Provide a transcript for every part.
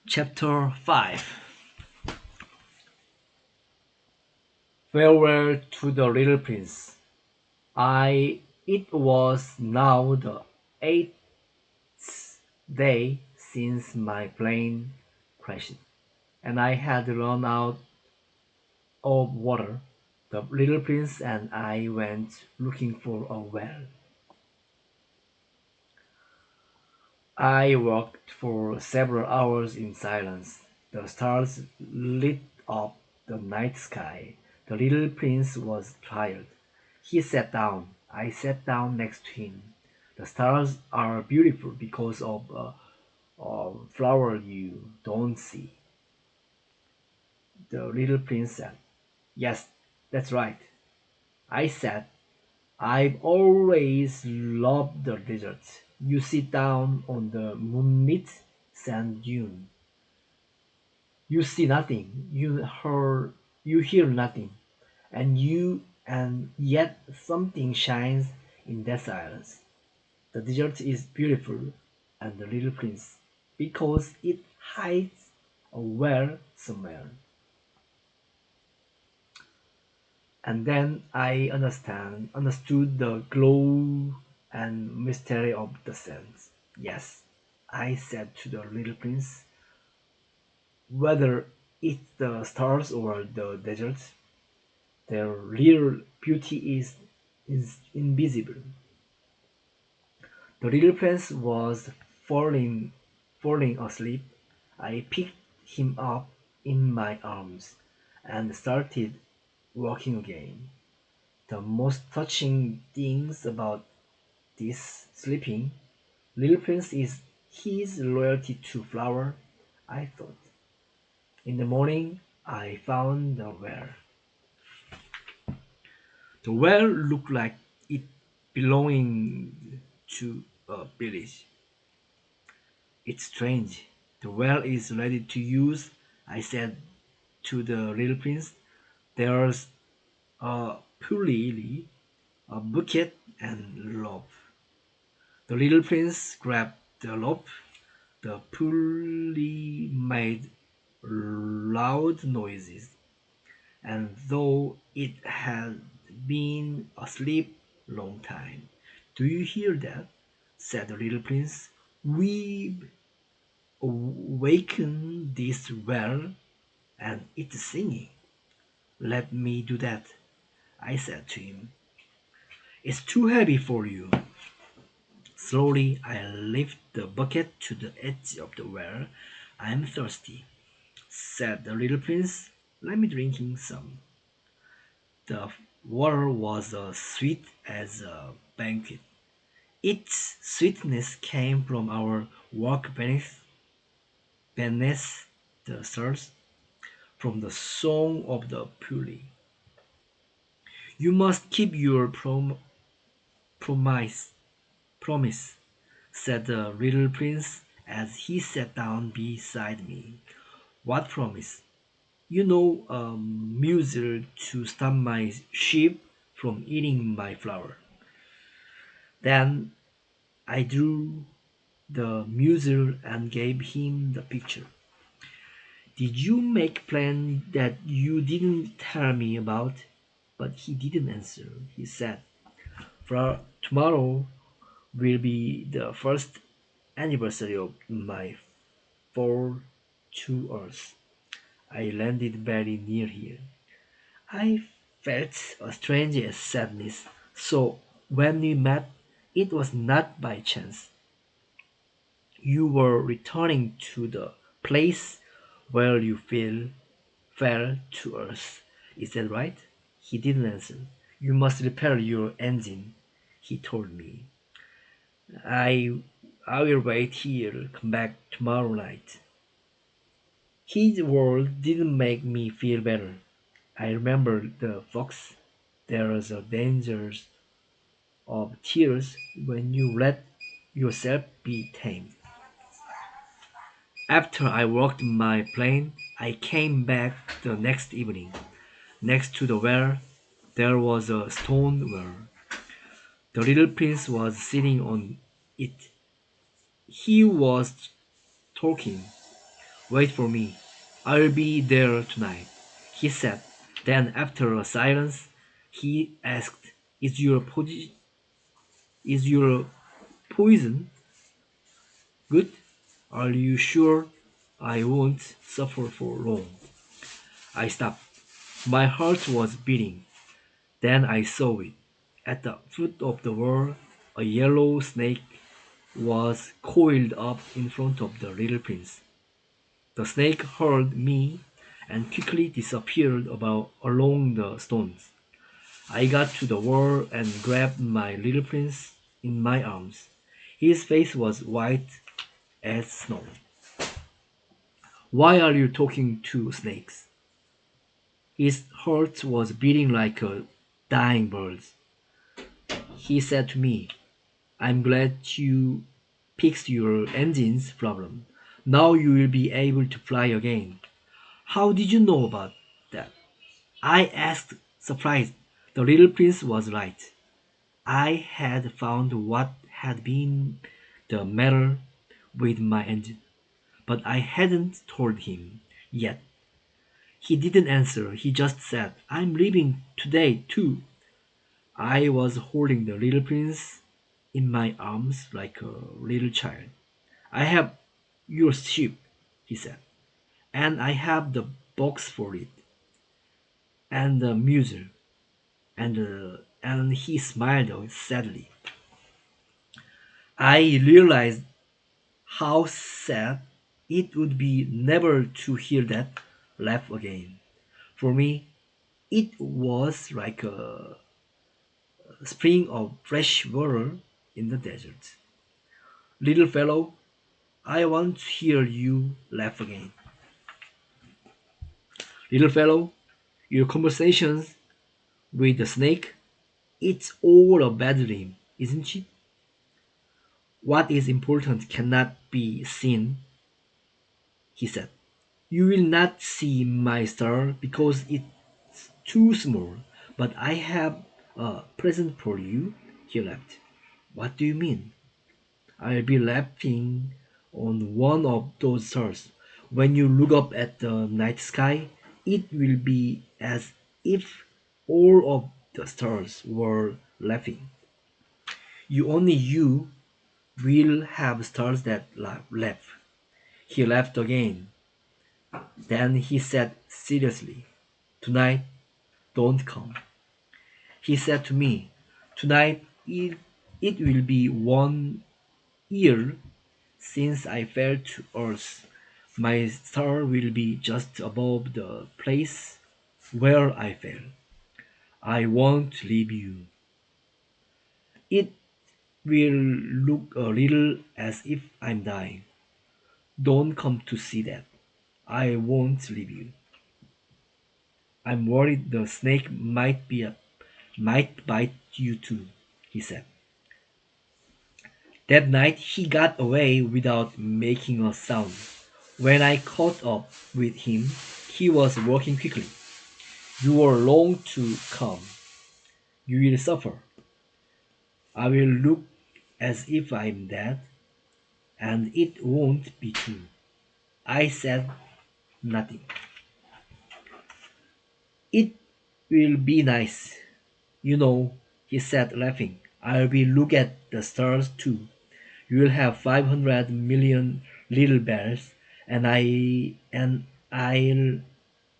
Chapter 5. Farewell to the little prince. It was now the 8th day since my plane crashed, and I had run out of water. The little prince and I went looking for a well. I walked for several hours in silence. The stars lit up the night sky. The little prince was tired. He sat down. I sat down next to him. The stars are beautiful because of a flower you don't see. The little prince said, "Yes, that's right." I said, "I've always loved the desert. You sit down on the moonlit sand dune. You see nothing, you hear nothing, and yet something shines in that silence. The desert is beautiful and the little prince, because it hides a well somewhere." And then I understood the glow and mystery of the sands. "Yes," I said to the little prince, "whether it's the stars or the desert, their real beauty is invisible." The little prince was falling asleep. I picked him up in my arms and started walking again. The most touching things about this sleeping little prince is his loyalty to Flower, I thought. In the morning I found the well. The well looked like it belonging to a village. "It's strange. The well is ready to use," I said to the little prince. "There's a pulley, a bucket, and rope." The little prince grabbed the rope. The pulley made loud noises, and though it had been asleep long time. "Do you hear that?" said the little prince. "We've awakened this well, and it's singing." "Let me do that," I said to him. "It's too heavy for you." Slowly I lifted the bucket to the edge of the well. "I'm thirsty," said the little prince. "Let me drinking some." The water was as sweet as a banquet. Its sweetness came from our walk beneath the stars, from the song of the pulley. "You must keep your promise, promise," said the little prince as he sat down beside me. "What promise?" "You know, muzzle to stop my sheep from eating my flower." Then I drew the muzzle and gave him the picture. "Did you make plan that you didn't tell me about?" But he didn't answer. He said, "For tomorrow will be the first anniversary of my fall to earth. I landed very near here." I felt a strange sadness. "So when we met, it was not by chance. You were returning to the place where you fell to earth. Is that right?" He didn't answer. "You must repair your engine," he told me. I I will wait here. Come back tomorrow night." His words didn't make me feel better. I remembered the fox. There is a danger of tears when you let yourself be tamed. After I walked my plane, I came back the next evening. Next to the well, there was a stone well. The little prince was sitting on it. He was talking. Wait for me. I'll be there tonight, he said. Then, after a silence, he asked, is your poison good? Are you sure I won't suffer for long? I stopped. My heart was beating. Then I saw it. At the foot of the wall, a yellow snake was coiled up in front of the little prince. The snake heard me and quickly disappeared about along the stones. I got to the wall and grabbed my little prince in my arms. His face was white as snow. Why are you talking to snakes? His heart was beating like a dying bird's. He said to me, I'm glad you fixed your engine's problem. Now you will be able to fly again. How did you know about that? I asked, surprised. The little prince was right. I had found what had been the matter with my engine, but I hadn't told him yet. He didn't answer. He just said, I'm leaving today too. I was holding the little prince in my arms like a little child. I have your ship, he said, and I have the box for it, and the museum, and he smiled sadly. I realized how sad it would be never to hear that laugh again. For me, it was like a spring of fresh water in the desert. Little fellow, I want to hear you laugh again. Little fellow, your conversations with the snake, it's all a bad dream, isn't it? What is important cannot be seen, he said. You will not see my star because it's too small, but I have a present for you, he laughed. What do you mean? I'll be laughing on one of those stars. When you look up at the night sky, it will be as if all of the stars were laughing. You will have stars that laugh. He laughed again. Then he said seriously, tonight, don't come. He said to me, tonight it will be 1 year since I fell to earth. My star will be just above the place where I fell. I won't leave you. It will look a little as if I'm dying. Don't come to see that. I won't leave you. I'm worried the snake might bite you too, he said. That night he got away without making a sound. When I caught up with him, he was walking quickly. You are long to come. You will suffer. I will look as if I'm dead, and it won't be true. I said nothing. It will be nice. You know, he said laughing. I will look at the stars too. You will have 500 million little bears, and I'll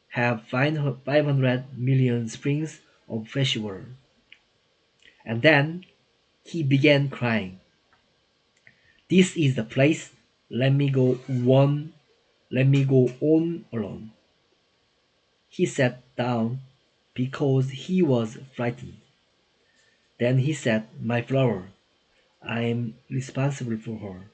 have 500 million springs of fresh water. And then he began crying. This is the place. Let me go on. Let me go on alone. He sat down because he was frightened. Then he said, my flower, I am responsible for her.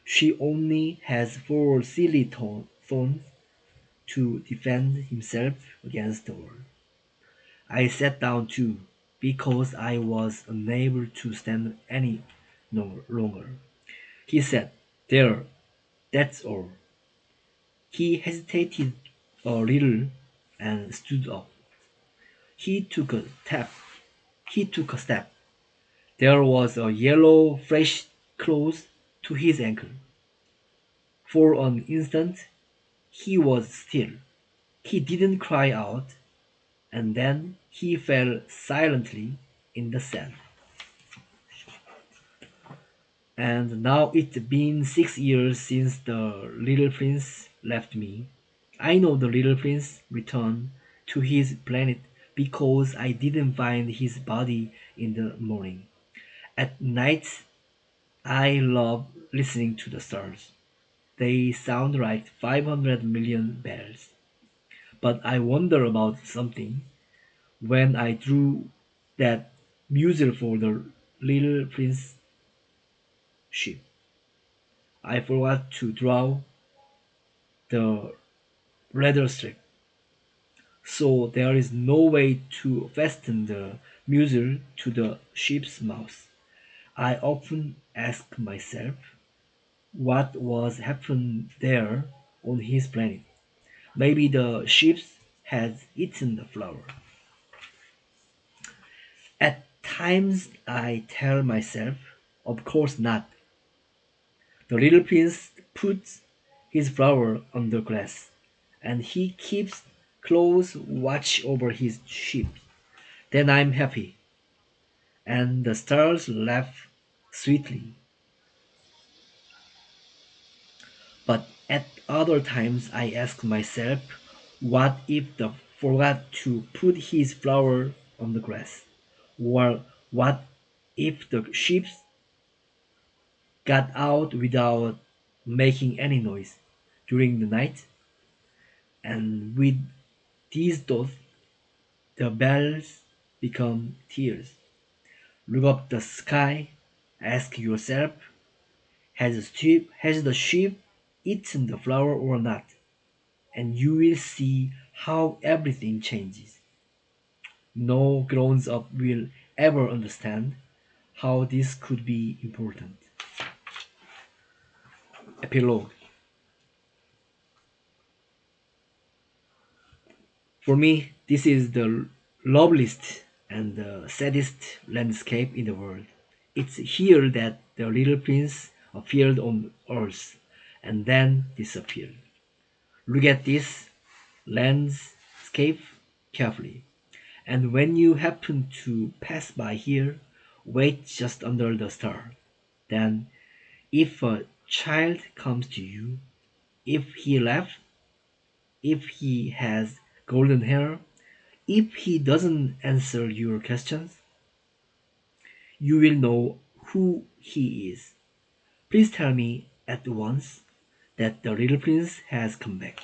She only has four silly thorns to defend himself against the world. I sat down too, because I was unable to stand any no longer. He said, there, that's all. He hesitated a little and stood up. He took a step. He took a step. There was a yellow flesh close to his ankle. For an instant, he was still. He didn't cry out, and then he fell silently in the sand. And now it's been 6 years since the little prince left me. I know the little prince returned to his planet because I didn't find his body in the morning. At night, I love listening to the stars. They sound like 500 million bells. But I wonder about something. When I drew that muzzle for the little prince ship, I forgot to draw the rudder strip. So there is no way to fasten the muzzle to the ship's mouth. I often ask myself what was happening there on his planet. Maybe the ship has eaten the flower. At times I tell myself, of course not. The little prince puts his flower on the grass, and he keeps close watch over his sheep. Then I'm happy, and the stars laugh sweetly. But at other times I ask myself, what if the forgot to put his flower on the grass? Or what if the sheep got out without making any noise during the night? And with these thoughts, the bells become tears. Look up the sky, ask yourself, has the sheep eaten the flower or not? And you will see how everything changes. No grown up will ever understand how this could be important. Epilogue. For me, this is the loveliest and the saddest landscape in the world. It's here that the little prince appeared on earth and then disappeared. Look at this landscape carefully. And when you happen to pass by here, wait just under the star. Then, if a child comes to you, if he laughs, if he has golden hair, if he doesn't answer your questions, you will know who he is. Please tell me at once that the little prince has come back.